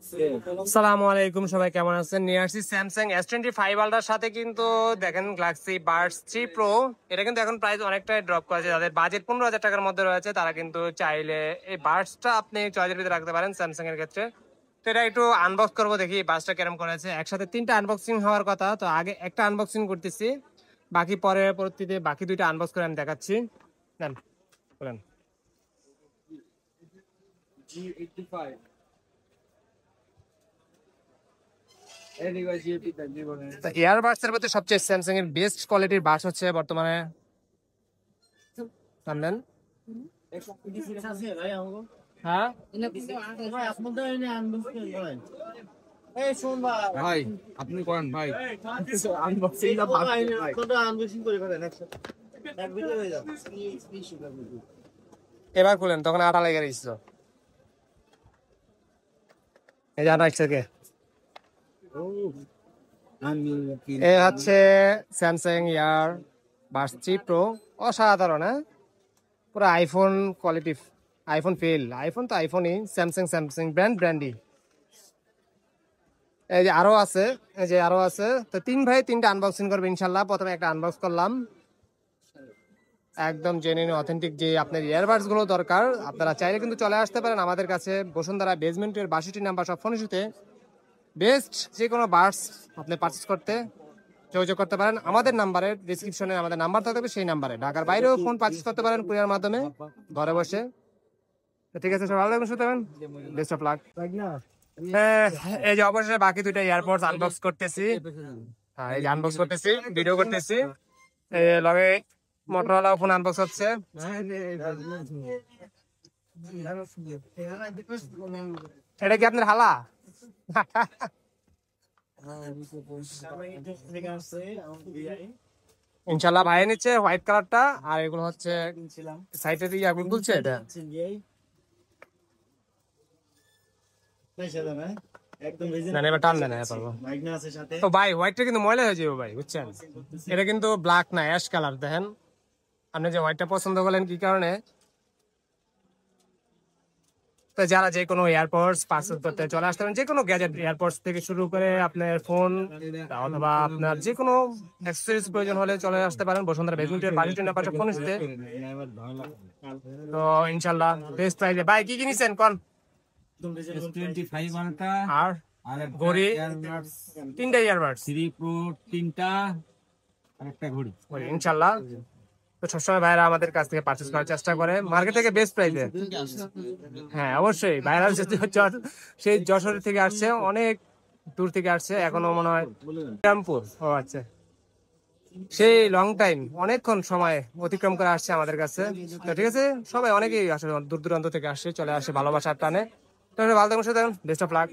আসসালামু আলাইকুম, সবাই কেমন আছেন? নিয়ে আসছি স্যামসাং S25 আলট্রার সাথে কিন্তু দেখেন গ্যালাক্সি বাডস 3 প্রো। এটা কিন্তু এখন প্রাইস অনেকটাই ড্রপ করেছে। যাদের বাজেট 15,000 টাকার মধ্যে রয়েছে তারা কিন্তু চাইলে এই বাডসটা আপনি চয়েসের ভিতরে রাখতে পারেন স্যামসাং এর ক্ষেত্রে। তো এটা একটু আনবক্স করবো, দেখি বাডসটা কেরম করেছে। একসাথে 3টা আনবক্সিং হওয়ার কথা, তো আগে একটা আনবক্সিং করতেছি, বাকি পরবর্তীতে বাকি 2টা আনবক্স করে আমি দেখাচ্ছি। নেন বলেন। ইয়ারবাডস এর মধ্যে সবচেয়ে স্যামসাং এর বেস্ট কোয়ালিটির বাডস হচ্ছে বর্তমানে সামনেন। হ্যাঁ ভাই আপনি করেন ভাই। এবার খুলেন, তখন আটা লেগে গেছিল। এই যে আটা একসাথে এ হচ্ছে স্যামসাং ইয়ার বাডস 3 প্রো। অসাধারণ, হ্যাঁ, পুরো iPhone quality. IPhone fail, iPhone তো আইফোনই, স্যামসাং স্যামসাং ব্র্যান্ডই। এই যে আরো আছে, এই যে আরো আছে। তো 3 ভাই 3টা আনবক্সিং করবে ইনশাল্লাহ। প্রথমে একটা আনবক্স করলাম, একদম জেনুইন অথেন্টিক যে আপনার ইয়ারবাডস গুলো দরকার, আপনারা চাইলে কিন্তু চলে আসতে পারেন আমাদের কাছে। বসুন্ধরা বেসমেন্টের 62 নাম্বার সব ফোন ইস্যুতে বেস্ট যে কোনো বাডস আপনি পারচেস করতে যোগাযোগ করতে পারেন আমাদের নাম্বারে। ডিসক্রিপশনে আমাদের নাম্বার থাকবে, সেই নাম্বারে ঢাকার বাইরেও ফোন পারচেস করতে পারেন কুরিয়ার মাধ্যমে ঘরে বসে। তো ঠিক আছে, সব ভালো থাকবেন, সুস্থ থাকবেন, বেস্ট অফ লাক। এই যে অবশেষে বাকি 2টা এয়ারপডস আনবক্স করতেছি। হ্যাঁ, এই যে আনবক্স করতেছি, ভিডিও করতেছি। এই লগে মোটরোলা ফোন আনবক্স হচ্ছে। এটা কি আপনার হালা? ইনশাল্লাহ ভাই নিচ্ছে হোয়াইট কালারটা, আর এগুলো হচ্ছে সাইডে দিয়ে আগুন তুলছে। এটা না, এবার টান দেন। তো ভাই হোয়াইটটা কিন্তু ময়লা হয়ে যাবে ভাই, বুঝছেন? এটা কিন্তু ব্ল্যাক না, অ্যাশ কালার। দেখেন আপনি যে হোয়াইটটা পছন্দ করলেন কি কারণে। তো যারা যে কোনো এয়ারপডস পারচেজ করতে চলে আসতে পারেন, যে কোনো গ্যাজেট, এয়ারপডস থেকে শুরু করে আপনার ফোন অথবা আপনার যে কোনো অ্যাক্সেসরিজ প্রয়োজন হলে চলে আসতে পারেন বসুন্ধরা বেসমেন্টের 62 নাম্বার ফোন ইস্যুতে। তো ইনশাল্লাহ বেস্ট প্রাইসে। ভাই কি কিনেছেন কোন? আর ঘড়ি 3টা ইয়ারবাডস 3 প্রো 3টা আর একটা ঘড়ি ইনশাল্লাহ। তো সবসময় ভাইরা আমাদের কাছ থেকে পারচেজ করার চেষ্টা করে মার্কেট থেকে বেস্ট প্রাইসে। হ্যাঁ অবশ্যই, ভাইরা সেই যশোর থেকে আসছে, অনেক দূর থেকে আসছে, এখনো মনে হয় রামপুর। ও আচ্ছা, সেই লং টাইম, অনেকক্ষণ সময় অতিক্রম করে আসছে আমাদের কাছে। তো ঠিক আছে, সবাই অনেকেই আসলে দূর দূরান্ত থেকে আসছে, চলে আসে ভালোবাসার টানে। তো ভালো থাকুন, বেস্ট অফ লাক।